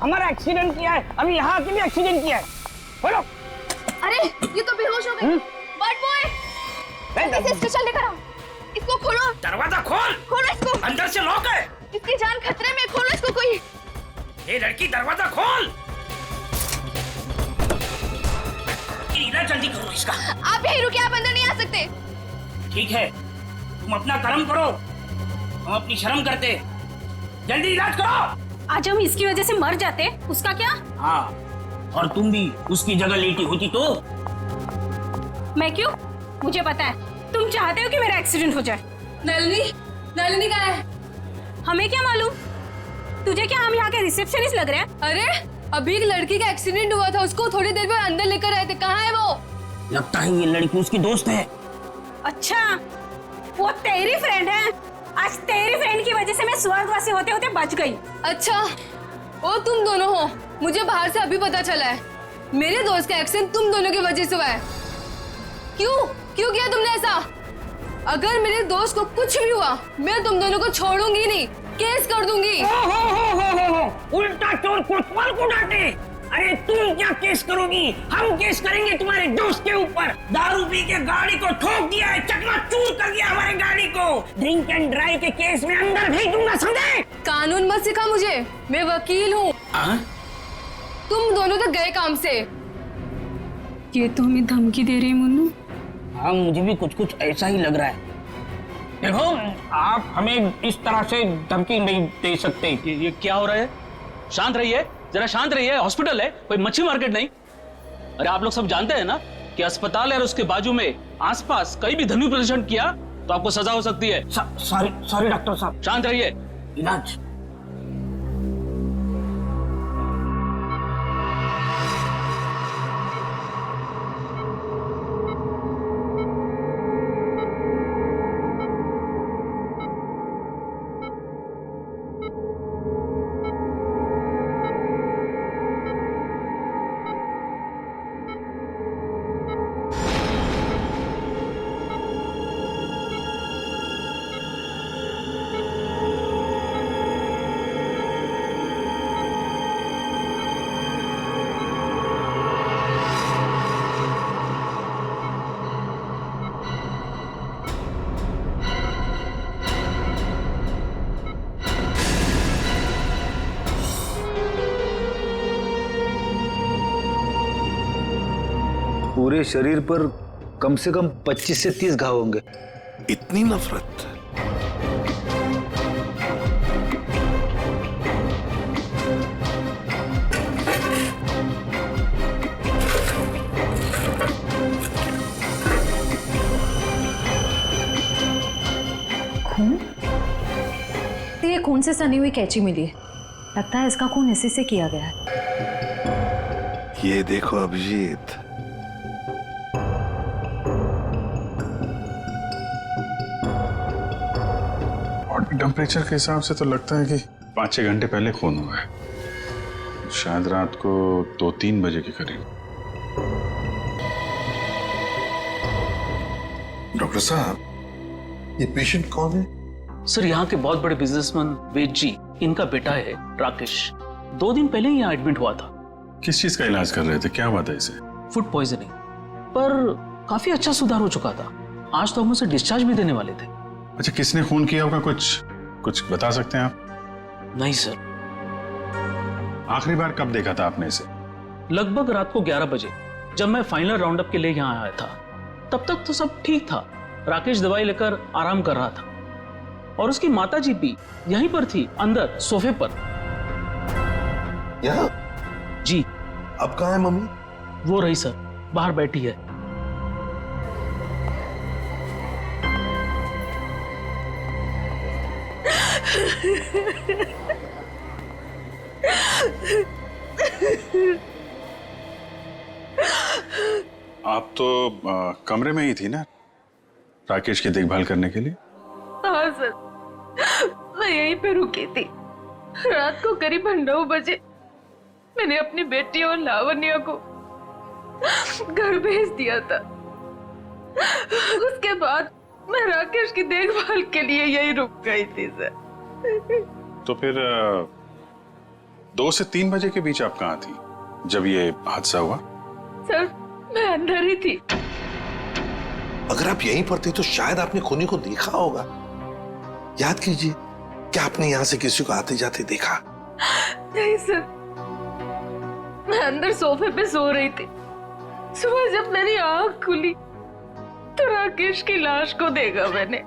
हमारा एक्सीडेंट किया है, अभी यहाँ के भी एक्सीडेंट किया है। बोलो। अरे ये तो बेहोश हो गई। बर्ड बॉय, इसे स्टेशन लेकर आओ। इसको खोलो। दरवाजा खोल। खोलो इसको। अंदर से लॉक है। इसकी जान खतरे में, खोलो इसको कोई। ये लड़की दरवाजा खोल। इलाज जल्दी करो इसका। आप यहीं रुकिए, आप अंदर नहीं आ सकते। ठीक है, तुम अपना कर्म करो, हम अपनी शर्म करते। जल्दी इलाज करो। आज हम इसकी वजह से मर जाते, उसका क्या? हाँ, और तुम भी उसकी जगह लेटी होती तो? मैं क्यों? मुझे पता है तुम चाहते हो कि मेरा एक्सीडेंट हो जाए। नलिनी कहाँ है? हमें क्या मालूम? तुझे क्या हम यहाँ के रिसेप्शनिस्ट लग रहे हैं? अरे अभी एक लड़की का एक्सीडेंट हुआ था, उसको थोड़ी देर में अंदर लेकर आए थे। कहाँ है वो? लगता है ये लड़की उसकी दोस्त है। अच्छा, वो तेरी फ्रेंड है। आज तेरी फ्रेंड की वजह से मैं स्वर्गवासी होते होते बच गई। अच्छा, वो तुम दोनों हो? मुझे बाहर से अभी पता चला है। मेरे दोस्त का एक्सीडेंट तुम दोनों की वजह से हुआ है। क्यों किया तुमने ऐसा? अगर मेरे दोस्त को कुछ भी हुआ, मैं तुम दोनों को छोड़ूंगी नहीं, केस कर दूंगी। हो। उल्टा चोर कोतवाल को डांटे। अरे तुम क्या केस करोगी? हम केस करेंगे तुम्हारे दोस्त के ऊपर। दारू पी के गाड़ी को ठोक दिया है, चकनाचूर कर दिया हमारी गाड़ी को। ड्रिंक एंड ड्राइव के केस में अंदर भेज दूंगा, समझे? कानून मत सिखा मुझे, मैं वकील हूँ। तुम दोनों तो गए काम से। ये तो हमें धमकी दे रही है मुन्नू। हाँ, मुझे भी कुछ ऐसा ही लग रहा है। देखो, आप हमें इस तरह से धमकी नहीं दे सकते। ये क्या हो रहा है? शांत रहिए, जरा शांत रहिए। हॉस्पिटल है, कोई मच्छी मार्केट नहीं। अरे आप लोग सब जानते हैं ना कि अस्पताल है और उसके बाजू में आसपास कहीं भी ध्वनि प्रदर्शन किया तो आपको सजा हो सकती है। सॉरी डॉक्टर साहब। शांत रहिए। इलाज। पूरे शरीर पर कम से कम 25 से 30 घाव होंगे। इतनी नफरत? खून? ये खून से सनी हुई कैंची मिली है। लगता है इसका खून इसी से किया गया है। ये देखो अभिजीत, बॉडी टेम्परेचर के हिसाब से तो लगता है कि 5-6 घंटे पहले खून हुआ है। शायद रात को 2-3 बजे के करीब। डॉक्टर साहब, ये पेशेंट कौन है? सर, यहाँ के बहुत बड़े बिजनेसमैन वेद जी, इनका बेटा है राकेश। 2 दिन पहले ही यहाँ एडमिट हुआ था। किस चीज का इलाज कर रहे थे? क्या हुआ था इसे? फूड पॉइजनिंग, पर काफी अच्छा सुधार हो चुका था। आज तो हम उसे डिस्चार्ज भी देने वाले थे। अच्छा, किसने खून किया होगा? कुछ बता सकते हैं आप? नहीं सर। आखिरी बार कब देखा था आपने इसे? लगभग रात को 11 बजे, जब मैं फाइनल राउंड अप के लिए यहाँ आया था। तब तक तो सब ठीक था। राकेश दवाई लेकर आराम कर रहा था और उसकी माताजी भी यहीं पर थी, अंदर सोफे पर। यहाँ? जी। अब कहाँ है मम्मी? वो रही सर, बाहर बैठी है। आप तो कमरे में ही थी ना राकेश की देखभाल करने के लिए? हाँ सर, मैं यहीं पे रुकी थी। रात को करीब 9 बजे मैंने अपनी बेटी और लावण्या को घर भेज दिया था। उसके बाद मैं राकेश की देखभाल के लिए यहीं रुक गई थी सर। तो फिर 2 से 3 बजे के बीच आप कहाँ थी जब ये हादसा हुआ? सर मैं अंदर ही थी। अगर आप यहीं पर थे तो शायद आपने खूनी को देखा होगा। याद कीजिए, क्या आपने यहां से किसी को आते जाते देखा? नहीं सर, मैं अंदर सोफे पे सो रही थी। सुबह जब मेरी आंख खुली तो राकेश की लाश को देखा मैंने।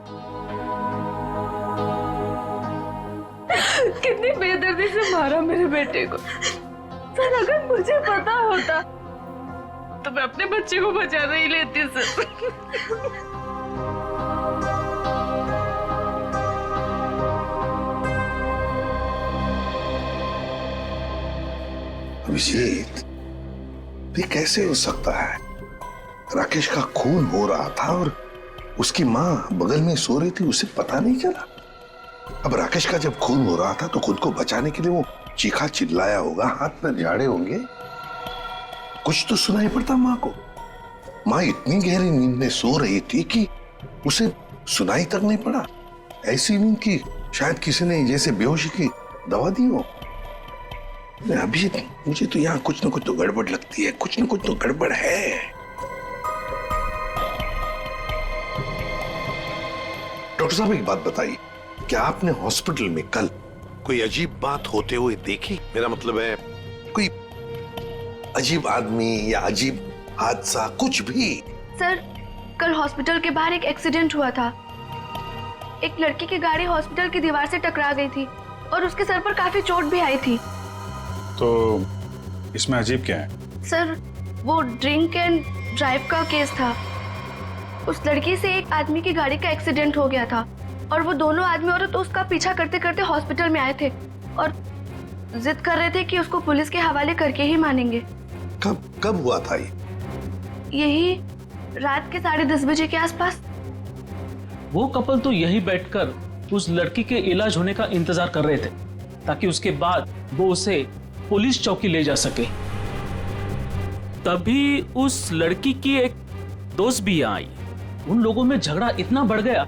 कितनी बेदर्दी से मारा मेरे बेटे को। सर अगर मुझे पता होता तो मैं अपने बच्चे को बचा नहीं लेती सर। अभिजीत, ये कैसे हो सकता है? राकेश का खून हो रहा था और उसकी मां बगल में सो रही थी, उसे पता नहीं चला। अब राकेश का जब खून हो रहा था तो खुद को बचाने के लिए वो चीखा चिल्लाया होगा, हाथ पैर झाड़े होंगे, कुछ तो सुनाई पड़ता मां को। मां इतनी गहरी नींद में सो रही थी कि उसे सुनाई तक नहीं पड़ा। ऐसी नींद की शायद किसी ने जैसे बेहोशी की दवा दी हो। अभी मुझे तो यहाँ कुछ ना कुछ तो गड़बड़ लगती है, कुछ ना कुछ तो गड़बड़ है। डॉक्टर साहब एक बात बताइए, क्या आपने हॉस्पिटल में कल कोई अजीब बात होते हुए देखी? मेरा मतलब है कोई अजीब आदमी या अजीब हादसा, कुछ भी? सर कल हॉस्पिटल के बाहर एक एक्सीडेंट हुआ था। एक लड़की की गाड़ी हॉस्पिटल की दीवार से टकरा गई थी और उसके सर पर काफी चोट भी आई थी। तो इसमें अजीब क्या है? सर वो ड्रिंक एंड ड्राइव का केस था। उस लड़की से एक आदमी की गाड़ी का एक्सीडेंट हो गया था और वो दोनों आदमी औरत उसका पीछा करते करते हॉस्पिटल में आए थे और जिद कर रहे थे कि उसको पुलिस के हवाले करके ही मानेंगे। कब हुआ था ये? यही रात के 10:30 बजे के आसपास। वो कपल तो यही बैठकर उस लड़की के इलाज होने का इंतजार कर रहे थे ताकि उसके बाद वो उसे पुलिस चौकी ले जा सके। तभी उस लड़की की एक दोस्त भी यहाँ आई। उन लोगों में झगड़ा इतना बढ़ गया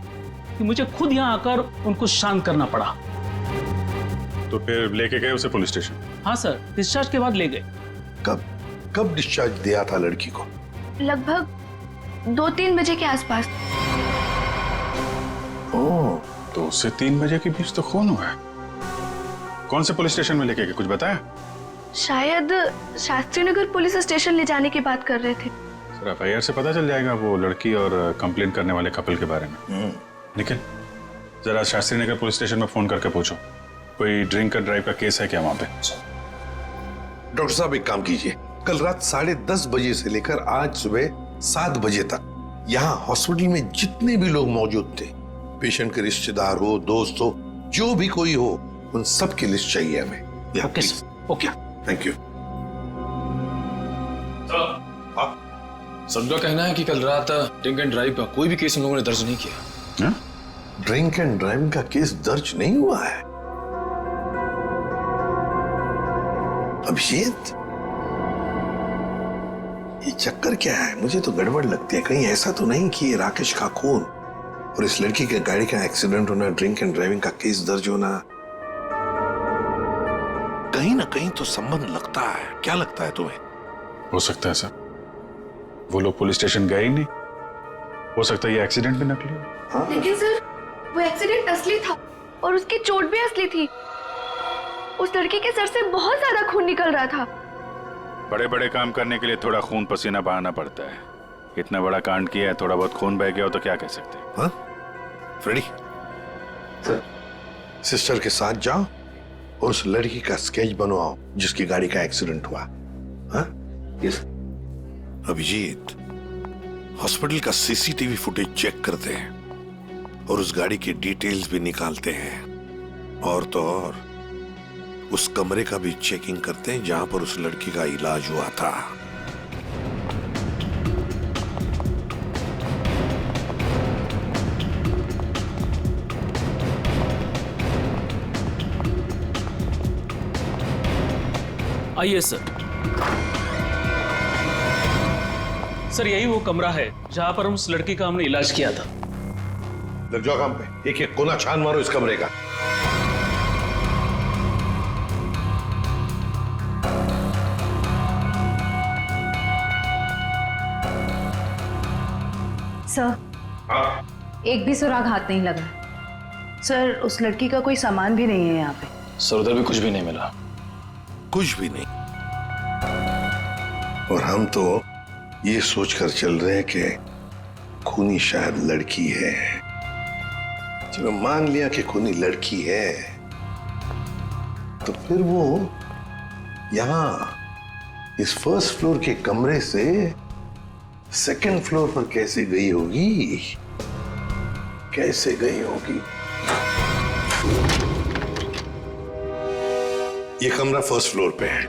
कि मुझे खुद यहाँ आकर उनको शांत करना पड़ा। तो फिर लेके गए उसे पुलिस स्टेशन? हाँ सर, डिस्चार्ज के बाद ले गए। कब डिस्चार्ज दिया था लड़की को? लगभग 2-3 बजे के आसपास। ओह, 2 से 3 बजे के बीच तो खून हुआ है। कौन से पुलिस स्टेशन में लेके गए, कुछ बताया? शायद शास्त्री नगर पुलिस स्टेशन ले जाने की बात कर रहे थे। सर FIR से पता चल जाएगा वो लड़की और कंप्लेंट करने वाले कपल के बारे में। निखिल, जरा शास्त्री नगर पुलिस स्टेशन में फोन करके पूछो कोई ड्रिंक एंड ड्राइव का केस है क्या वहां पे। डॉक्टर साहब एक काम कीजिए, कल रात 10:30 बजे से लेकर आज सुबह 7 बजे तक यहाँ हॉस्पिटल में जितने भी लोग मौजूद थे, पेशेंट के रिश्तेदार हो, दोस्त हो, जो भी कोई हो, उन सब की लिस्ट चाहिए हमें। Okay sir, okay, thank you. सबका कहना है कि कल रात ड्रिंक एंड ड्राइव का कोई भी केस हम लोगों ने दर्ज नहीं किया। ड्रिंक एंड ड्राइविंग का केस दर्ज नहीं हुआ है? अभिजीत, ये चक्कर क्या है? मुझे तो गड़बड़ लगती है। कहीं ऐसा तो नहीं कि ये राकेश का खून और इस लड़की के गाड़ी का एक्सीडेंट होना, ड्रिंक एंड ड्राइविंग का केस दर्ज होना, कहीं ना कहीं तो संबंध लगता है। क्या लगता है तुम्हें? हो सकता है सर, वो लोग पुलिस स्टेशन गए ही नहीं। हो सकता है ये एक्सीडेंट भी नकली हो। लेकिन सर वो एक्सीडेंट असली था और उसकी चोट भी असली थी। उस लड़की के सर से बहुत ज्यादा खून निकल रहा था। बड़े बड़े काम करने के लिए थोड़ा खून पसीना बहाना पड़ता है। इतना बड़ा कांड किया है, थोड़ा बहुत खून बह गया हो तो क्या कह सकते हैं। हाँ? फ्रेडी, सिस्टर के साथ जाओ और उस लड़की का स्केच बनवाओ जिसकी गाड़ी का एक्सीडेंट हुआ। हाँ? यस। अभिजीत, हॉस्पिटल का CCTV फुटेज चेक करते हैं और उस गाड़ी की डिटेल्स भी निकालते हैं, और तो और उस कमरे का भी चेकिंग करते हैं जहां पर उस लड़की का इलाज हुआ था। आइए सर। सर यही वो कमरा है जहां पर उस लड़की का हमने इलाज किया था। लग जाओ काम पे, एक एक कोना छान मारो इस कमरे का। सर, एक भी सुराग हाथ नहीं लगा। सर, उस लड़की का कोई सामान भी नहीं है यहाँ पे। सर उधर भी कुछ भी नहीं मिला। कुछ भी नहीं। और हम तो ये सोचकर चल रहे हैं कि खूनी शायद लड़की है। चलो मान लिया कि खूनी लड़की है, तो फिर वो यहां इस फर्स्ट फ्लोर के कमरे से सेकंड फ्लोर पर कैसे गई होगी? कैसे गई होगी? ये कमरा फर्स्ट फ्लोर पे है।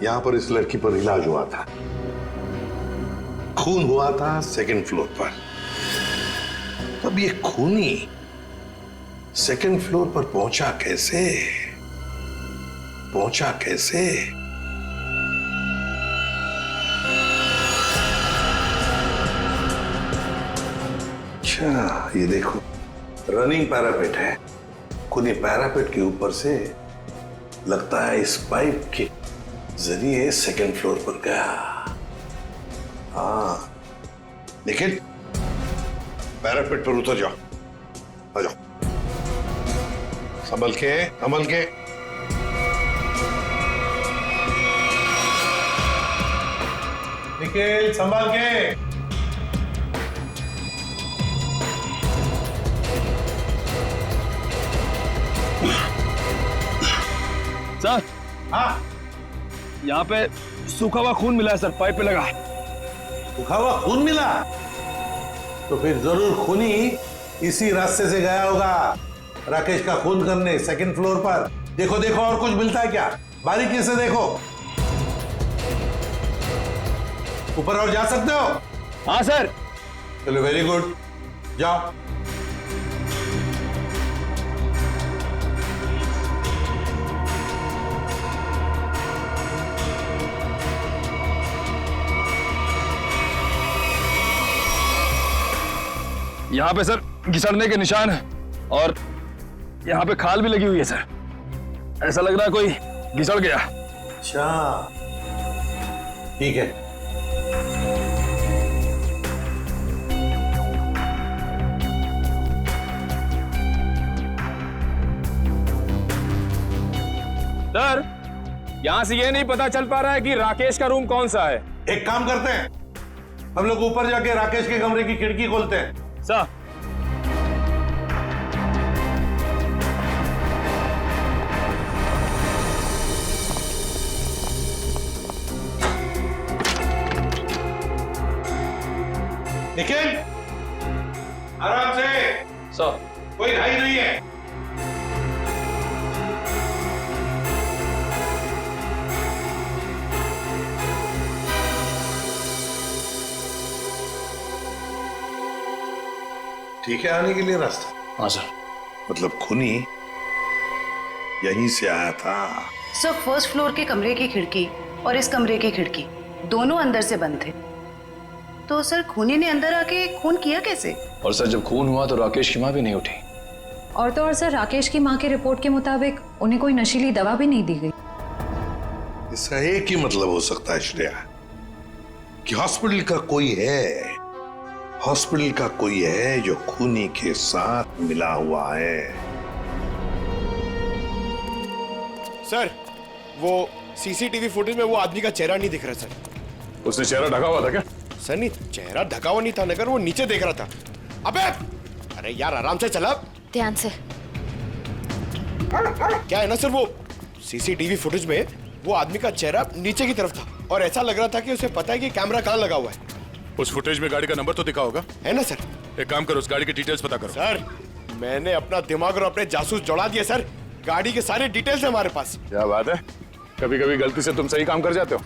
यहां पर इस लड़की पर इलाज हुआ था। खून हुआ था सेकंड फ्लोर पर। तब ये खूनी सेकंड फ्लोर पर पहुंचा कैसे? पहुंचा कैसे? अच्छा, ये देखो रनिंग पैरापेट है। खूनी पैरापेट के ऊपर से लगता है इस पाइप के जरिए सेकंड फ्लोर पर गया। हाँ, लेकिन पैरापेट पर उतर जाओ, आ जाओ, संभल के, संभल के। निखिल, संभल के। सर, हाँ, यहाँ पे सूखा हुआ खून मिला है सर, पाइप पे लगा। सूखा हुआ खून मिला? तो फिर जरूर खूनी इसी रास्ते से गया होगा राकेश का खून करने सेकंड फ्लोर पर। देखो देखो, और कुछ मिलता है क्या? बारीकी से देखो। ऊपर और जा सकते हो? हाँ सर। चलो, वेरी गुड, जाओ। यहाँ पे सर घिसड़ने के निशान है और यहाँ पे खाल भी लगी हुई है सर। ऐसा लग रहा है कोई घिसड़ गया। अच्छा, ठीक है। सर, यहाँ से ये नहीं पता चल पा रहा है कि राकेश का रूम कौन सा है। एक काम करते हैं, हम लोग ऊपर जाके राकेश के कमरे की खिड़की खोलते हैं। सर, निखिल, आराम से। सर, कोई ढाई नहीं है। ठीक है आने के लिए रास्ता? हाँ सर। मतलब खूनी यहीं से आया था? सर, फर्स्ट फ्लोर के कमरे की खिड़की और इस कमरे की खिड़की दोनों अंदर से बंद थे। तो सर, खूनी ने अंदर आके खून किया कैसे? और सर जब खून हुआ तो राकेश की माँ भी नहीं उठी। और तो और सर, राकेश की मां के रिपोर्ट के मुताबिक उन्हें कोई नशीली दवा भी नहीं दी गई। इसका एक ही मतलब हो सकता है श्रेया, कि हॉस्पिटल का कोई है, हॉस्पिटल का कोई है जो खूनी के साथ मिला हुआ है। सर, वो सीसीटीवी फुटेज में वो आदमी का चेहरा नहीं दिख रहा सर। उसने चेहरा ढका हुआ था क्या? सर नहीं, चेहरा ढका हुआ नहीं था, मगर वो नीचे देख रहा था। अबे, अरे यार आराम से चला। ध्यान से। क्या है ना सर, वो सीसीटीवी फुटेज में वो आदमी का चेहरा नीचे की तरफ था और ऐसा लग रहा था कि उसे पता है कि कैमरा कहाँ लगा हुआ है। उस फुटेज में गाड़ी का नंबर तो दिखा होगा? है ना सर। एक काम करो, उस गाड़ी की डिटेल्स पता करो। सर, मैंने अपना दिमाग और अपने जासूस जोड़ा दिए सर। गाड़ी के सारे डिटेल्स है हमारे पास। क्या बात है, कभी कभी गलती से तुम सही काम कर जाते हो।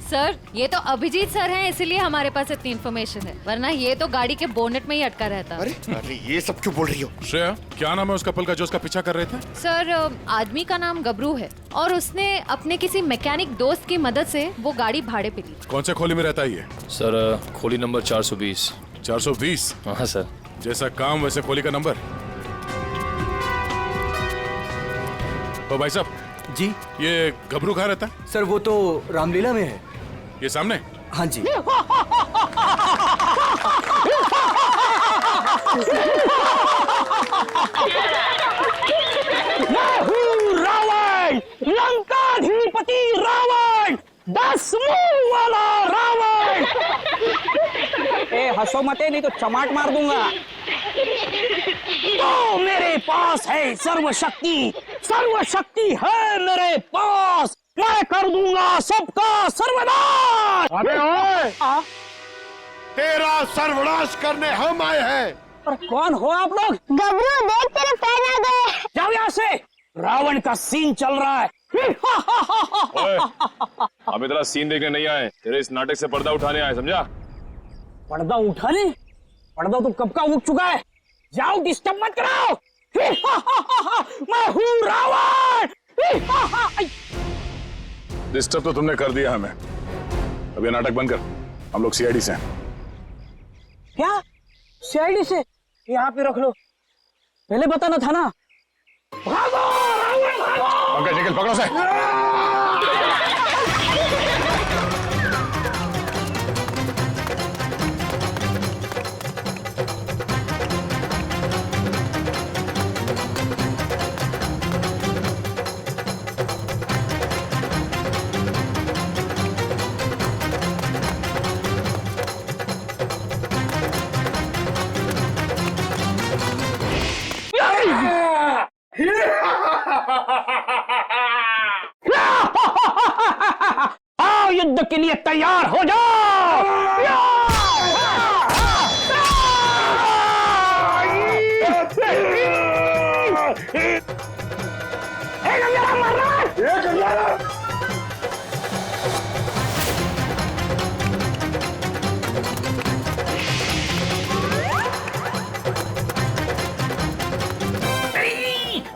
सर, ये तो अभिजीत सर हैं, इसलिए हमारे पास इतनी इन्फॉर्मेशन है, वरना ये तो गाड़ी के बोनेट में ही अटका रहता। अरे अरे, ये सब क्यों बोल रही हो? श्रेया, क्या नाम है उस कपल का जो उसका पीछा कर रहे थे? सर, आदमी का नाम गबरू है और उसने अपने किसी मैकेनिक दोस्त की मदद से वो गाड़ी भाड़े पे ली। कौन से खोली में रहता है ये? सर, खोली नंबर 420। 420? हाँ सर। जैसा काम वैसे खोली का नंबर। ओ भाई साहब जी, ये गबरू कहाँ रहता है? सर वो तो रामलीला में है। ये सामने? हाँ जी। मैं हूँ रावण, लंकाधिपति रावण, 10 मुंह वाला रावण। ए हंसो मत, नहीं तो चमाट मार दूंगा। तो मेरे पास है सर्वशक्ति, सर्वशक्ति है मेरे पास, मैं कर दूंगा सबका सर्वनाश। अबे ओए, तेरा सर्वनाश करने हम आए हैं। पर कौन हो आप लोग? गबरू देख तेरे पैर आ गए। जाओ यहाँ से, रावण का सीन चल रहा है। ओए, हम इतना सीन देखने नहीं आए, तेरे इस नाटक से पर्दा उठाने आए, समझा? पर्दा उठाने? पर्दा तो कब का उठ चुका है। जाओ, डिस्टर्ब मत कराओ। मैं हूँ रावण। डिस्टर्ब तो तुमने कर दिया हमें। अब ये नाटक बंद कर, हम लोग सीआईडी से हैं। क्या सीआईडी से? यहाँ पे रख लो, पहले बताना था ना। भागो रावण भागो। पंकज निकल, पकड़ो से। आओ, युद्ध के लिए तैयार हो जाओ।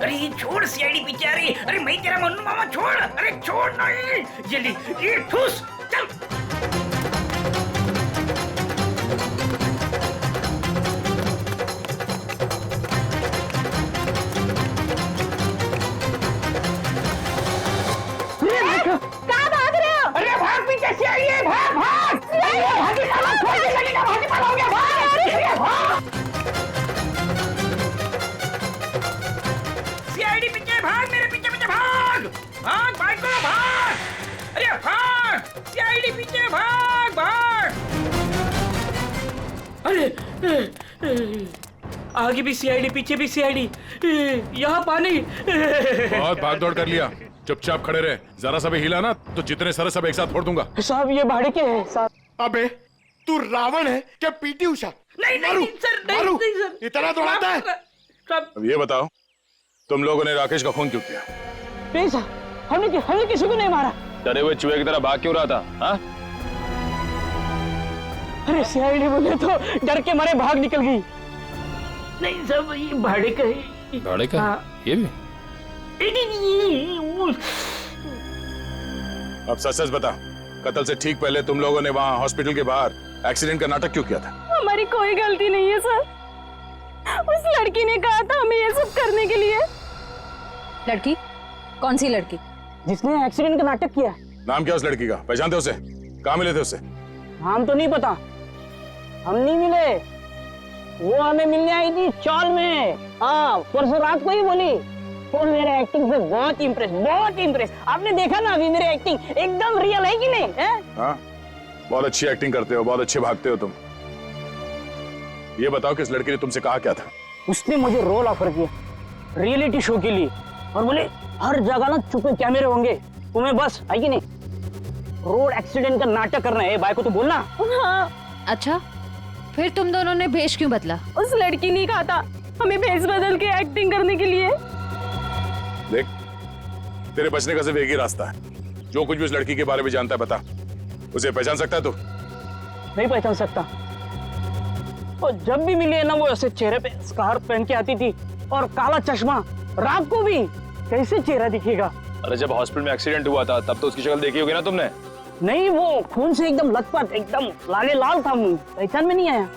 अरे छोड़ सीआईडी पीछे आ रही। अरे मैं तेरा मन्नू मामा, छोड़। अरे छोड़ नहीं, जल्दी ये ठूस, चल। कहाँ भाग रहे हो? अरे भाग, पीछे सीआईडी है, भाग भाग। भागी साला, छोड़ के लगेगा, भागी पाला हो गया, भाग। भाग सीआईडी पीछे, भाग मेरे पीछे पीछे, भाग भाग भाग को भाग। अरे भाग सीआईडी पीछे, भाग भाग। अरे आगे भी सीआईडी, पीछे भी सीआईडी, यहाँ पानी। बहुत भाग दौड़ कर लिया, चुपचाप खड़े रहे। जरा सा भी हिला ना तो जितने सारे सब एक साथ फोड़ दूंगा। साहब ये भाड़े के हैं साहब। अबे तू रावण है क्या पीटी उषा? नहीं सर, नहीं सर, इतना दौड़ाता है। अब ये बताओ, तुम लोगों ने राकेश का खून क्यों किया? नहीं सर, हमने किसी को नहीं मारा। डरे हुए चूहे की तरह भाग क्यों रहा था? हाँ? अरे सीआईडी बोले तो डर के मारे भाग निकल गई। नहीं सब ये भाड़े का है। भाड़े का? हाँ। ये भी? अब सच बता, कत्ल से ठीक पहले तुम लोगों ने वहाँ हॉस्पिटल के बाहर एक्सीडेंट का नाटक क्यों किया था? हमारी कोई गलती नहीं है सर, उस लड़की ने कहा था हमें ये सब करने के लिए। लड़की? कौन सी लड़की? जिसने एक्सीडेंट का नाटक किया। नाम क्या उस लड़की का? पहचानते उसे? कहाँ मिले थे उससे? नाम तो नहीं पता, हम नहीं मिले। वो हमें मिलने आई थी चौल में। हाँ, परसों रात को ही बोली। वो मेरे एक्टिंग से बहुत इम्प्रेस। आपने देखा ना अभी मेरी एक्टिंग एकदम रियल है कि नहीं है? हाँ, बहुत अच्छी एक्टिंग करते हो, बहुत अच्छे भागते हो तुम। ये बताओ कि इस लड़की ने तुमसे कहा क्या था? उसने मुझे रोल ऑफर किया रियलिटी शो के लिए, और बोले हर जगह ना छुपे कैमरे होंगे, तुम्हें बस है कि नहीं रोड एक्सीडेंट का नाटक करना है। भाई को तो बोलना। हाँ। अच्छा, फिर तुम दोनों ने भेष क्यों बदला? उस लड़की ने कहा था हमें भेष बदल के एक्टिंग करने के लिए। देख, तेरे बचने का सिर्फ एक ही रास्ता है। जो कुछ भी उस लड़की के बारे में जानता है बता। उसे पहचान सकता है तू? नहीं पहचान सकता। और जब भी मिली है ना, वो ऐसे चेहरे पे स्कार्फ पहन के आती थी और काला चश्मा। रात को भी कैसे चेहरा दिखेगा? अरे जब हॉस्पिटल में एक्सीडेंट हुआ था तब तो उसकी शक्ल देखी होगी ना तुमने? नहीं, वो खून से एकदम लथपथ, एकदम लाले लाल था, पहचान में नहीं आया।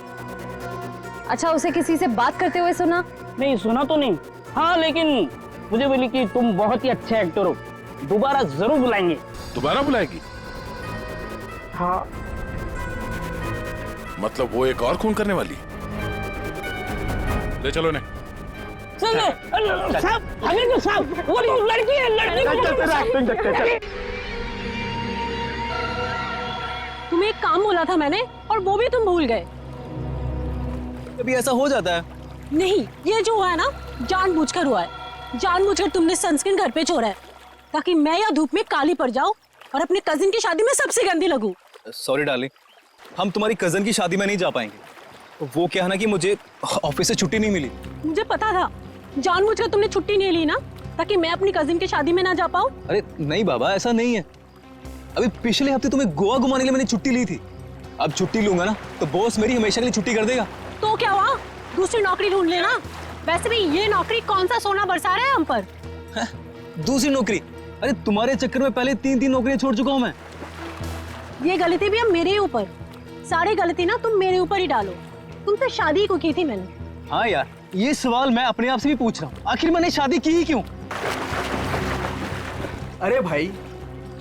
अच्छा, उसे किसी से बात करते हुए सुना? नहीं, सुना तो नहीं। हाँ, लेकिन मुझे बोली कि तुम बहुत ही अच्छे एक्टर हो, दोबारा जरूर बुलाएंगे। दोबारा बुलाएगी? हाँ। मतलब वो एक और खून करने वाली? ले चलो ने। साहब हमें तो साहब वो लड़की है, लड़की को तुम्हें एक काम बोला था मैंने और वो भी तुम भूल गए। कभी ऐसा हो जाता है। नहीं, ये जो हुआ है ना जानबूझकर हुआ है। जानबूझकर तुमने सनस्क्रीन घर पे छोड़ा है ताकि मैं या धूप में काली पड़ जाऊं और अपने कजिन की शादी में सबसे गंदी लगूं। सॉरी डार्लिंग, हम तुम्हारी कजन की शादी में नहीं जा पाएंगे। तो वो क्या है ना कि मुझे ऑफिस से छुट्टी नहीं मिली। मुझे पता था, जानबूझकर तुमने छुट्टी नहीं ली ना ताकि मैं अपनी कजिन की शादी में ना जा पाऊं। अरे नहीं बाबा, ऐसा नहीं है। अभी पिछले हफ्ते तुम्हें गोवा घुमाने के लिए मैंने छुट्टी ली थी। अब छुट्टी लूंगा ना तो बॉस मेरी हमेशा के लिए छुट्टी कर देगा। तो क्या हुआ, दूसरी नौकरी ढूंढ लेना। वैसे भी ये नौकरी कौन सा सोना बरसा रहा है हम पर। दूसरी नौकरी? अरे तुम्हारे चक्कर में पहले 3 नौकरियां छोड़ चुका हूं मैं। ये गलती भी अब मेरे ही ऊपर। सारी गलती ना तुम मेरे ऊपर ही डालो। तुमसे शादी को की थी मैंने। हाँ यार, ये सवाल मैं अपने आप से भी पूछ रहा हूँ, आखिर मैंने शादी की ही क्यों? अरे भाई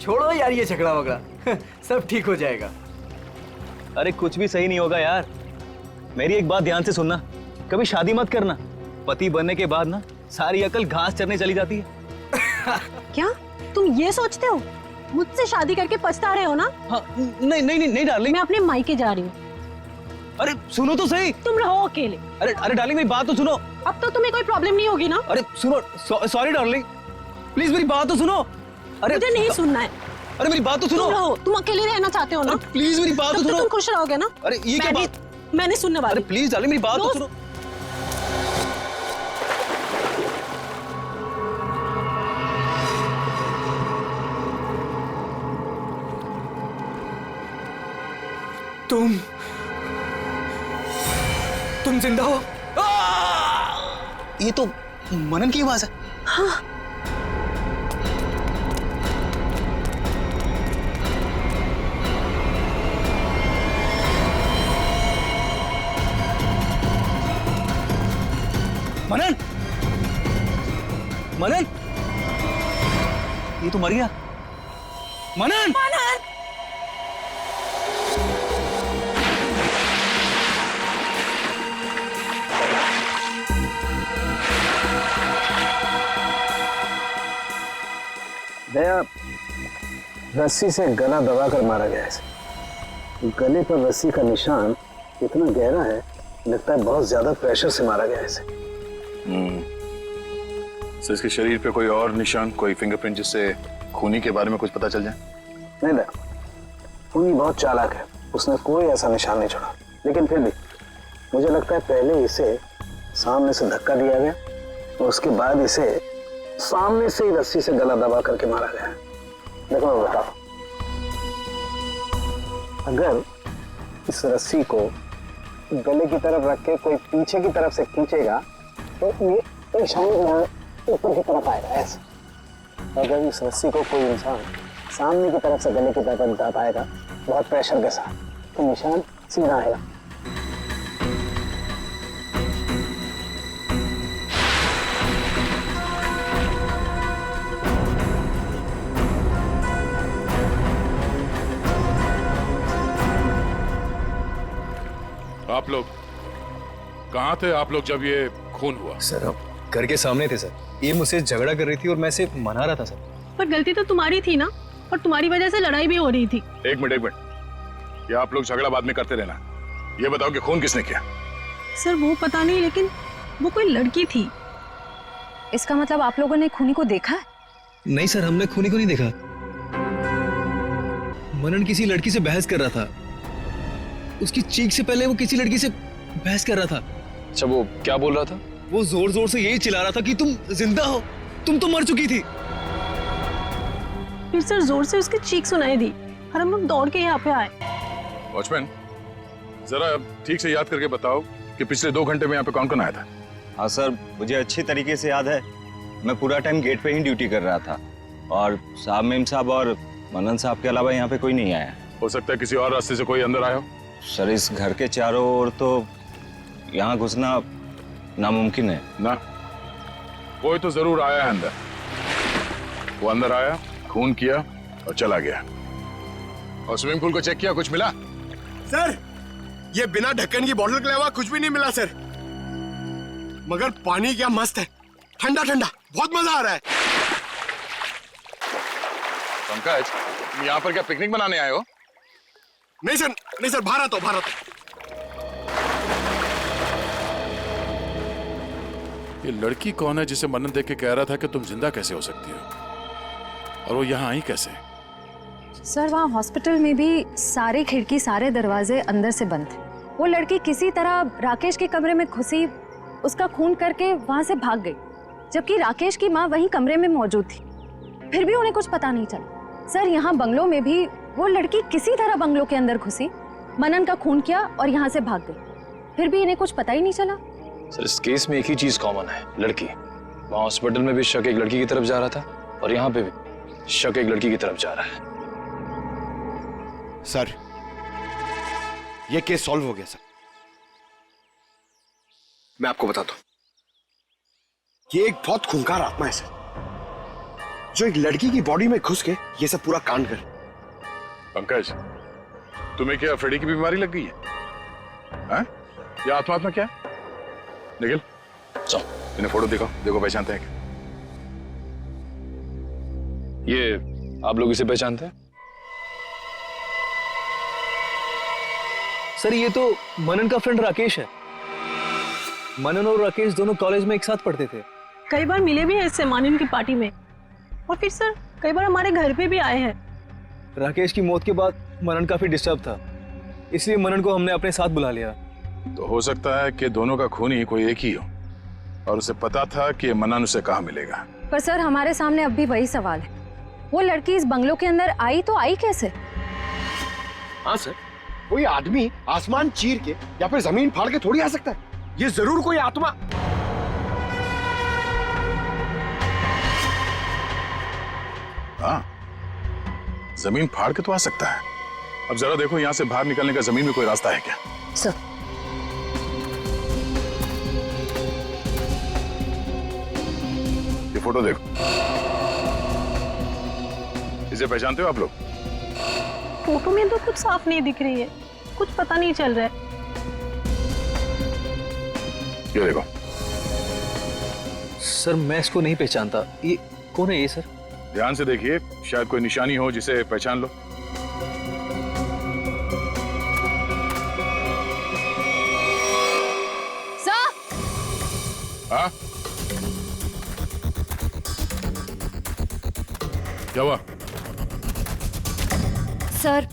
छोड़ो यार ये झगड़ा वगड़ा, सब ठीक हो जाएगा। अरे कुछ भी सही नहीं होगा यार। मेरी एक बात ध्यान से सुनना, कभी शादी मत करना। पति बनने के बाद ना सारी अकल घास चरने चली जाती है। क्या तुम ये सोचते हो मुझसे शादी करके पछता रहे हो ना? हाँ, नहीं डार्लिंग, मैं अपने मायके जा रही हूँ। अरे सुनो तो सही। तुम रहो अकेले। अरे डार्लिंग मेरी बात तो सुनो। अब तो तुम्हें कोई प्रॉब्लम नहीं होगी ना? अरे सुनो, सॉरी डार्लिंग, प्लीज मेरी बात तो सुनो। अरे मुझे नहीं सुनना है। अरे मेरी बात तो सुनो। तुम रहो, तुम अकेले रहना चाहते हो ना? प्लीज मेरी बात तो सुनो। तुम खुश रहोगे ना? अरे ये क्या बात? मैंने सुनने वाली। अरे प्लीज डार्लिंग मेरी बात तो सुनो। तुम जिंदा हो? ये तो मनन की आवाज है। हाँ। मनन, मनन, ये तो मर गया। मनन, दया रस्सी से गला दबाकर मारा गया है। गले पर रस्सी का निशान इतना गहरा है, लगता है बहुत ज्यादा प्रेशर से मारा गया है इसे। सर इसके शरीर पे कोई और निशान, कोई फिंगरप्रिंट जिससे खूनी के बारे में कुछ पता चल जाए? नहीं दया, खूनी बहुत चालाक है, उसने कोई ऐसा निशान नहीं छोड़ा। लेकिन फिर भी मुझे लगता है पहले इसे सामने से धक्का दिया गया और उसके बाद इसे सामने से ही रस्सी से गला दबा करके मारा गया। देखो मैं बताओ, अगर इस रस्सी को गले की तरफ रख के कोई पीछे की तरफ से खींचेगा तो ये निशान ऊपर की तरफ आएगा ऐसे। अगर इस रस्सी को कोई इंसान सामने की तरफ से गले की तरफ दबाएगा बहुत प्रेशर के साथ, तो निशान सीधा आएगा। आप लोग कहाँ थे आप लोग जब ये खून हुआ? सर हम घर के सामने थे सर। ये मुझसे झगड़ा कर रही थी और मैं इसे मना रहा था सर। पर गलती तो तुम्हारी थी ना, और तुम्हारी वजह से लड़ाई भी हो रही थी। एक मिनट, ये आप लोग झगड़ा बाद में करते रहना। ये बताओ कि खून किसने किया? सर वो पता नहीं, लेकिन वो कोई लड़की थी। इसका मतलब आप लोगों ने खूनी को देखा है? नहीं सर, हमने खूनी को नहीं देखा। मनन किसी लड़की से बहस कर रहा था। उसकी चीख से पहले वो किसी लड़की से बहस कर रहा था। अच्छा, वो क्या बोल रहा था? वो जोर जोर से यही चिल्ला रहा था कि तुम जिंदा हो, तुम तो मर चुकी थी। फिर सर जोर से उसकी चीख सुनाई दी और हम लोग दौड़ के यहाँ पे आए। वॉचमैन, जरा ठीक से याद करके बताओ कि पिछले 2 घंटे में यहाँ पे कौन कौन आया था? हाँ सर, मुझे अच्छी तरीके से याद है। मैं पूरा टाइम गेट पे ही ड्यूटी कर रहा था और साहब, मेम साहब और मनन साहब के अलावा यहाँ पे कोई नहीं आया। हो सकता है किसी और रास्ते से कोई अंदर आया हो। सर इस घर के चारों ओर तो यहाँ घुसना नामुमकिन है ना। कोई तो जरूर आया है अंदर। वो अंदर आया, खून किया और चला गया। और स्विमिंग पूल को चेक किया, कुछ मिला? सर ये बिना ढक्कन की बोतल के अलावा कुछ भी नहीं मिला सर। मगर पानी क्या मस्त है, ठंडा ठंडा, बहुत मजा आ रहा है। पंकज, तुम यहाँ पर क्या पिकनिक मनाने आए हो? नहीं सर, बाहर आता हूँ, बाहर आता हूँ। ये लड़की कौन है जिसे मनन देख के कह रहा था कि तुम जिंदा कैसे हो सकती हो, और वो यहाँ आई कैसे? सर वहाँ हॉस्पिटल में भी सारी खिड़की सारे दरवाजे अंदर से बंद थे। वो लड़की किसी तरह राकेश के कमरे में घुसी, उसका खून करके वहाँ से भाग गई, जबकि राकेश की माँ वहीं कमरे में मौजूद थी। फिर भी उन्हें कुछ पता नहीं चला। सर यहाँ बंगलों में भी वो लड़की किसी तरह बंगलों के अंदर घुसी, मनन का खून किया और यहाँ से भाग गई, फिर भी इन्हें कुछ पता ही नहीं चला। सर इस केस में एक ही चीज कॉमन है, लड़की। वहाँ हॉस्पिटल में भी शक एक लड़की की तरफ जा रहा था और यहाँ पे भी शक एक लड़की की तरफ जा रहा है। सर ये केस सॉल्व हो गया सर। मैं आपको बताता हूं, ये एक बहुत खूंखार आत्मा है सर, जो एक लड़की की बॉडी में घुस के ये सब पूरा कांड कर। पंकज, तुम्हें क्या फ्रेडी की बीमारी लग गई है? हाँ? ये आत्मा क्या है? निखिल, चलो इन्हें फोटो दिखाओ, देखो पहचानते हैं क्या? ये आप लोग इसे पहचानते हैं? सर ये तो मनन का फ्रेंड राकेश है। मनन और राकेश दोनों कॉलेज में एक साथ पढ़ते थे। कई बार मिले भी हैं इससे मानन की पार्टी में, और फिर सर कई बार हमारे घर पे भी आए हैं। राकेश की मौत के बाद मनन काफी डिस्टर्ब था, इसलिए मनन को हमने अपने साथ बुला लिया। तो हो सकता है कि दोनों का खूनी कोई एक ही हो, और उसे पता था कि मनन उसे कहाँ मिलेगा। पर सर हमारे सामने अब भी वही सवाल है, वो लड़की इस बंगलों के अंदर आई तो आई कैसे? हाँ सर, कोई आदमी आसमान चीर के या फिर जमीन फाड़ के थोड़ी आ सकता है, ये जरूर कोई आत्मा। हाँ, जमीन फाड़ के तो आ सकता है। अब जरा देखो यहाँ से बाहर निकलने का जमीन में कोई रास्ता है क्या? सर ये फोटो देखो, इसे पहचानते हो आप लोग? फोटो में तो कुछ साफ नहीं दिख रही है, कुछ पता नहीं चल रहा है। ये देखो। सर मैं इसको नहीं पहचानता, ये कौन है ये सर? ध्यान से देखिए, शायद कोई निशानी हो जिसे पहचान लो। सर! हाँ? क्या हुआ? सर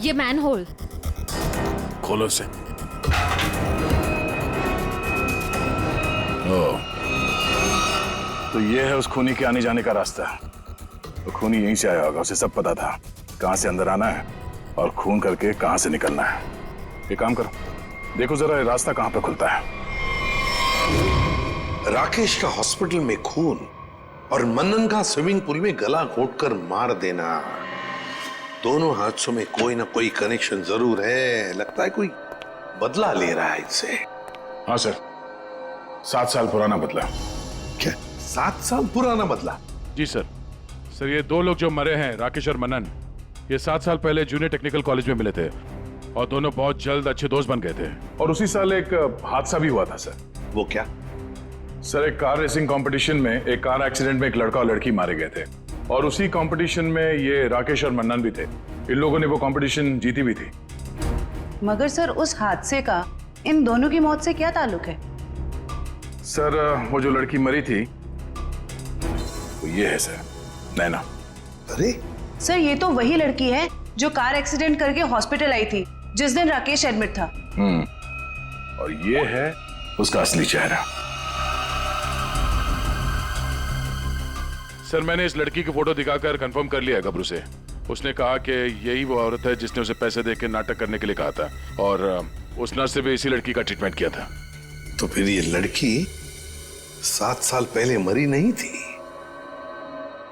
ये मैनहोल। खोलो से। ओह, तो ये है उस खूनी के आने जाने का रास्ता। तो खूनी यहीं से आया होगा, उसे सब पता था कहां से अंदर आना है और खून करके कहां से निकलना है। ये काम करो, देखो जरा ये रास्ता कहां पे खुलता है। राकेश का हॉस्पिटल में खून और मनन का स्विमिंग पूल में गला घोंटकर मार देना, दोनों हादसों में कोई ना कोई कनेक्शन जरूर है। लगता है कोई बदला ले रहा है इससे। हाँ सर, 7 साल पुराना बदला। क्या 7 साल पुराना बदला? जी सर। सर ये 2 लोग जो मरे हैं, राकेश और मनन, ये 7 साल पहले जूनियर टेक्निकल कॉलेज में मिले थे और दोनों बहुत जल्द अच्छे दोस्त बन गए थे। और उसी साल एक हादसा भी हुआ था सर। वो क्या? सर एक कार रेसिंग कंपटीशन में एक कार एक्सीडेंट में एक लड़का और लड़की मारे गए थे, और उसी कंपटीशन में ये राकेश और मनन भी थे। इन लोगों ने वो कंपटीशन जीती भी थी। मगर सर उस हादसे का इन दोनों की मौत से क्या ताल्लुक है? सर वो जो लड़की मरी थी वो ये है सर, नैना। अरे सर ये तो वही लड़की है जो कार एक्सीडेंट करके हॉस्पिटल आई थी जिस दिन राकेश एडमिट था। और ये है उसका असली चेहरा। सर मैंने इस लड़की की फोटो दिखाकर कंफर्म कर लिया है गबरू से। उसने कहा कि यही वो औरत है जिसने उसे पैसे देकर नाटक करने के लिए कहा था, और उस नर्स से भी इसी लड़की का ट्रीटमेंट किया था। तो फिर ये लड़की 7 साल पहले मरी नहीं थी?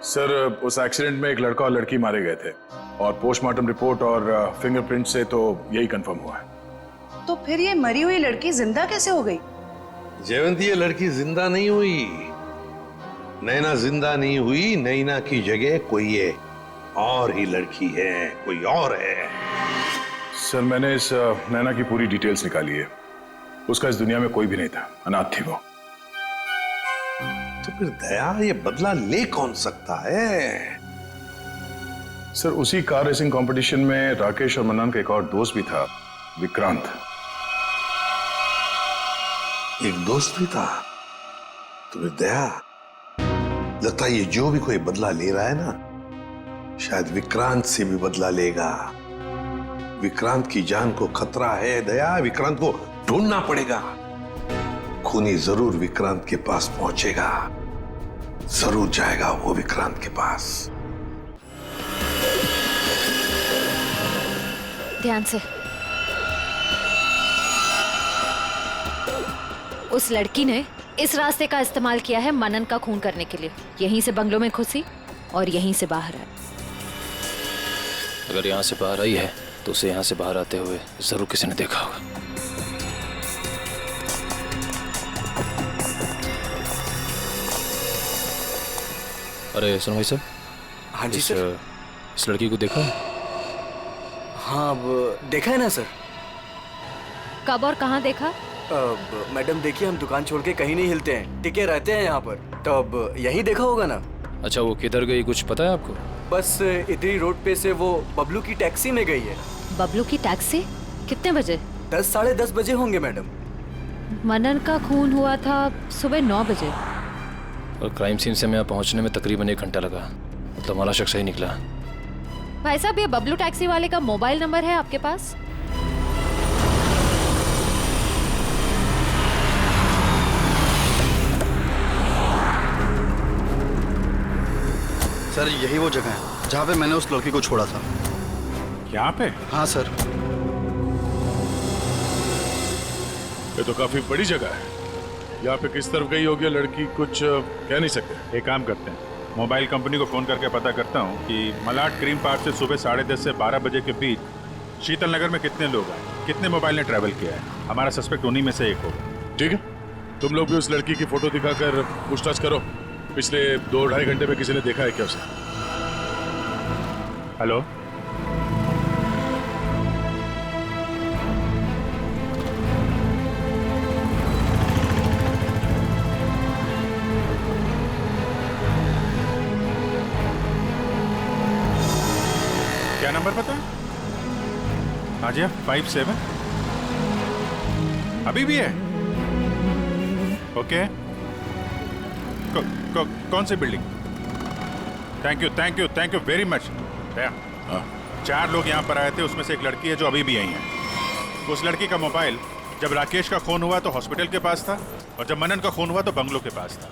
सर उस एक्सीडेंट में एक लड़का और लड़की मारे गए थे, और पोस्टमार्टम रिपोर्ट और फिंगरप्रिंट से तो यही कंफर्म हुआ है। तो फिर ये मरी हुई लड़की जिंदा कैसे हो गई? जयवंती, ये लड़की जिंदा नहीं हुई, नैना जिंदा नहीं हुई। नैना की जगह कोई ये और ही लड़की है, कोई और है। सर मैंने इस नैना की पूरी डिटेल्स निकाली है, उसका इस दुनिया में कोई भी नहीं था, अनाथ थी वो। तो फिर दया ये बदला ले कौन सकता है? सर, उसी कार रेसिंग कंपटीशन में राकेश और मनन का एक और दोस्त भी था, विक्रांत। एक दोस्त भी था? तो फिर दया, लगता है ये जो भी कोई बदला ले रहा है ना, शायद विक्रांत से भी बदला लेगा। विक्रांत की जान को खतरा है दया, विक्रांत को ढूंढना पड़ेगा। खूनी जरूर विक्रांत के पास पहुंचेगा, जरूर जाएगा वो विक्रांत के पास। ध्यान से। उस लड़की ने इस रास्ते का इस्तेमाल किया है मनन का खून करने के लिए। यहीं से बंगलों में घुसी और यहीं से बाहर आई। अगर यहाँ से बाहर आई है तो उसे यहाँ से बाहर आते हुए जरूर किसी ने देखा होगा। अरे सुनो भाई साहब। हाँ जी सर। इस लड़की को देखा? हाँ, अब देखा है ना सर। कब और कहाँ देखा? अब मैडम देखिए, हम दुकान छोड़ के कहीं नहीं हिलते हैं, टिके रहते हैं यहाँ पर, तो अब यहीं देखा होगा ना। अच्छा, वो किधर गई कुछ पता है आपको? बस इधरी रोड पे से वो बबलू की टैक्सी में गई है। बबलू की टैक्सी? कितने बजे? 10 साढ़े 10 बजे होंगे मैडम। मनन का खून हुआ था सुबह 9 बजे। और क्राइम सीन से मैं पहुंचने में तकरीबन 1 घंटा लगा। मतलब हमारा शख्स ही निकला। भाई साहब, ये बबलू टैक्सी वाले का मोबाइल नंबर है आपके पास? सर, यही वो जगह है जहाँ पे मैंने उस लड़की को छोड़ा था। यहाँ पे? हाँ सर। ये तो काफी बड़ी जगह है। यहाँ पे किस तरफ गई होगी लड़की, कुछ कह नहीं सकते। एक काम करते हैं, मोबाइल कंपनी को फोन करके पता करता हूँ कि मलाड ग्रीन पार्क से सुबह 10:30 से 12 बजे के बीच शीतल नगर में कितने लोग आए, कितने मोबाइल ने ट्रैवल किया है। हमारा सस्पेक्ट उन्हीं में से एक होगा। ठीक है, तुम लोग भी उस लड़की की फोटो दिखाकर पूछताछ करो। पिछले 2-2.5 घंटे में किसी ने देखा है क्या उसे? हेलो, क्या नंबर पता है? हाँ जी, 57 अभी भी है? ओके। कौन सी building? Thank you very much. 4 लोग यहाँ पर आए थे, उसमें से एक लड़की है जो अभी भी आई है। उस लड़की का मोबाइल जब राकेश का खून हुआ तो हॉस्पिटल के पास था, और जब मनन का खून हुआ तो बंगलों के पास था।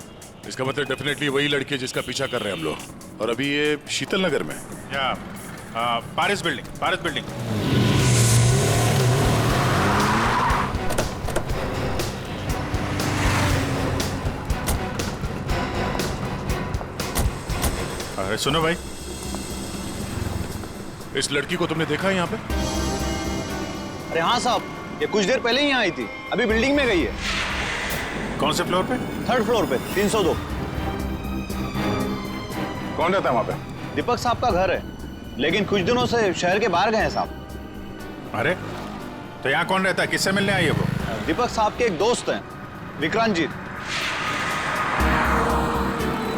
इसका मतलब डेफिनेटली वही लड़की है जिसका पीछा कर रहे हैं हम लोग। और अभी ये शीतल नगर में? या पारिस बिल्डिंग। अरे सुनो भाई, इस लड़की को तुमने देखा है यहाँ पे? अरे हाँ साहब, ये कुछ देर पहले ही यहाँ आई थी, अभी बिल्डिंग में गई है। कौन से फ्लोर पे? 3rd फ्लोर पे, 302। कौन रहता है वहाँ पे? दीपक साहब का घर है, लेकिन कुछ दिनों से शहर के बाहर गए हैं साहब। अरे तो यहाँ कौन रहता है, किससे मिलने आई है वो? दीपक साहब के एक दोस्त हैं, विक्रांत जी,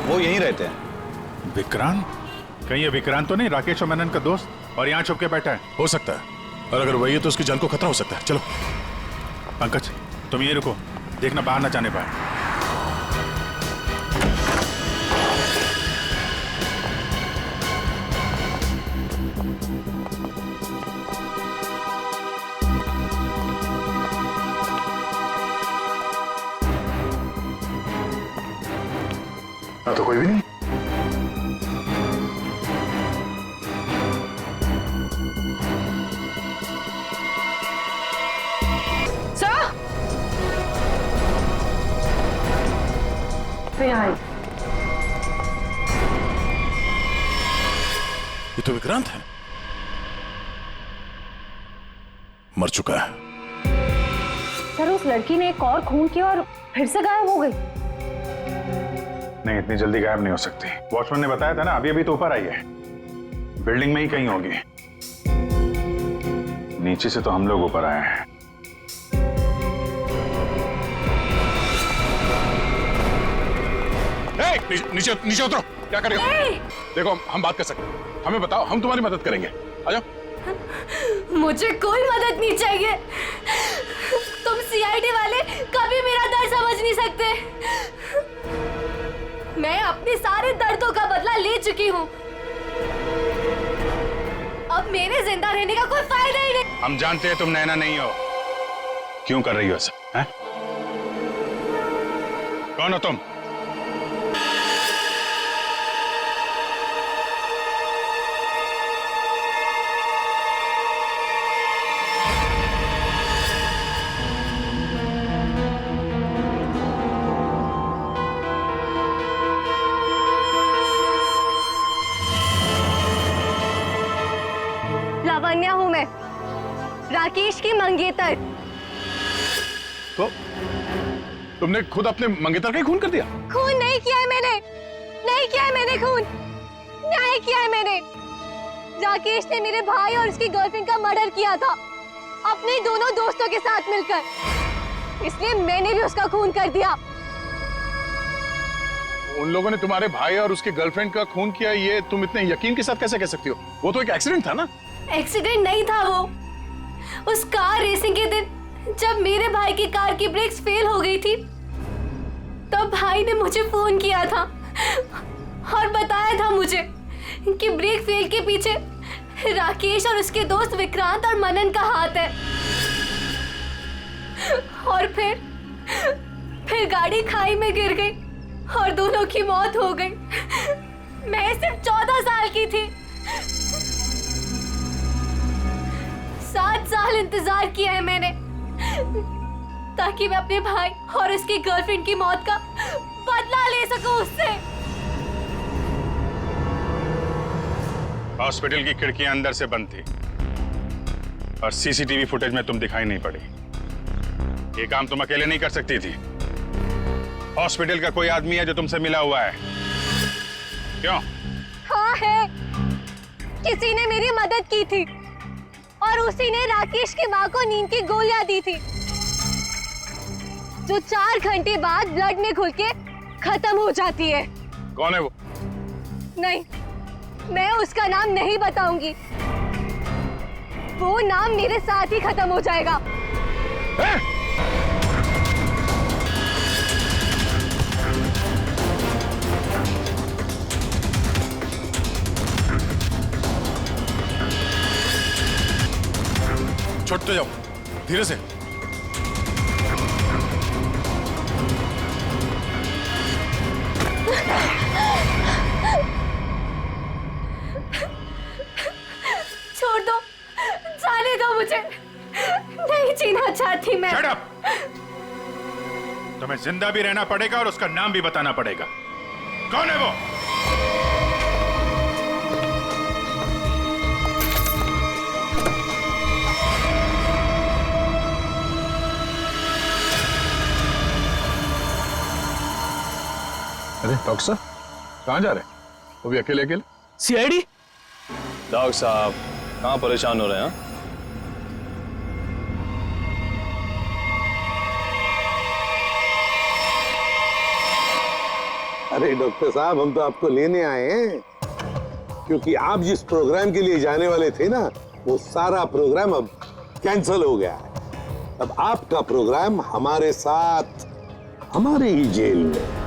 वो यहीं रहते हैं। विक्रांत? कहीं ये विक्रांत तो नहीं राकेश और मनन का दोस्त, और यहाँ छुप के बैठा है? हो सकता है, और अगर वही है तो उसकी जान को खतरा हो सकता है। चलो पंकज, तुम यहीं रुको, देखना बाहर ना जाने पाए। तो कोई भी नहीं। ये तो विक्रांत है, मर चुका है। सर, उस लड़की ने एक और खून किया और फिर से गायब हो गई। नहीं, इतनी जल्दी गायब नहीं हो सकती। वॉचमैन ने बताया था ना, अभी तो ऊपर आई है, बिल्डिंग में ही कहीं होगी। नीचे से तो हम लोग ऊपर आए हैं। नीचे नीचे उतरो। क्या कर रहे हो? देखो हम बात कर सकते हैं, हमें बताओ, हम तुम्हारी मदद करेंगे। आ जाओ। मुझे कोई मदद नहीं चाहिए। तुम सीआईडी वाले कभी मेरा दर्द समझ नहीं सकते। मैं अपने सारे दर्दों का बदला ले चुकी हूँ। अब मेरे जिंदा रहने का कोई फायदा ही नहीं। हम जानते हैं तुम नैना नहीं हो। क्यों कर रही हो ऐसा? हैं? कौन हो तुम? लावण्या हूँ मैं, राकेश की मंगेतर। तो तुमने खुद अपने मंगेतर का ही खून कर दिया? खून नहीं किया है मैंने, नहीं किया है मैंने खून, न्याय किया है मैंने। राकेश ने मेरे भाई और उसकी गर्लफ्रेंड का मर्डर किया था अपने दोनों दोस्तों के साथ मिलकर, इसलिए मैंने भी उसका खून कर दिया। उन लोगों ने तुम्हारे भाई और उसकी गर्लफ्रेंड का खून किया, ये तुम इतने यकीन के साथ कैसे कह सकती हो? वो तो एक एक्सीडेंट था ना? एक्सीडेंट नहीं था वो। उस कार रेसिंग के दिन जब मेरे भाई की कार की ब्रेक्स फेल हो गई थी, तब भाई ने मुझे फोन किया था और बताया था मुझे कि ब्रेक फेल के पीछे राकेश और उसके दोस्त विक्रांत और मनन का हाथ है। और फिर गाड़ी खाई में गिर गई और दोनों की मौत हो गई। मैं सिर्फ 14 साल की थी। 7 साल इंतजार किया है मैंने ताकि मैं अपने भाई और उसकी गर्लफ्रेंड की मौत का बदला ले सकूं उससे। हॉस्पिटल की खिड़कियां अंदर से बंद थी और सीसीटीवी फुटेज में तुम दिखाई नहीं पड़ी। ये काम तुम अकेले नहीं कर सकती थी। हॉस्पिटल का कोई आदमी है जो तुमसे मिला हुआ है? क्यों? हाँ है, किसी ने मेरी मदद की थी और उसी ने राकेश की माँ को नींद की गोलियां दी थी जो 4 घंटे बाद ब्लड में घुल के खत्म हो जाती है। कौन है वो? नहीं, मैं उसका नाम नहीं बताऊंगी। वो नाम मेरे साथ ही खत्म हो जाएगा। छोड़ते जाओ, धीरे से। छोड़ दो, जाने दो मुझे, नहीं जीना चाहती मैं। Shut up! तुम्हें जिंदा भी रहना पड़ेगा और उसका नाम भी बताना पड़ेगा। कौन है वो? अरे डॉक्टर साहब, कहाँ जा रहे हैं? वो भी अकेले अकेले? सीआईडी? डॉक्टर साहब कहाँ परेशान हो रहे हैं? अरे डॉक्टर साहब, हम तो आपको लेने आए हैं क्योंकि आप जिस प्रोग्राम के लिए जाने वाले थे ना, वो सारा प्रोग्राम अब कैंसिल हो गया है। अब आपका प्रोग्राम हमारे साथ, हमारे ही जेल में।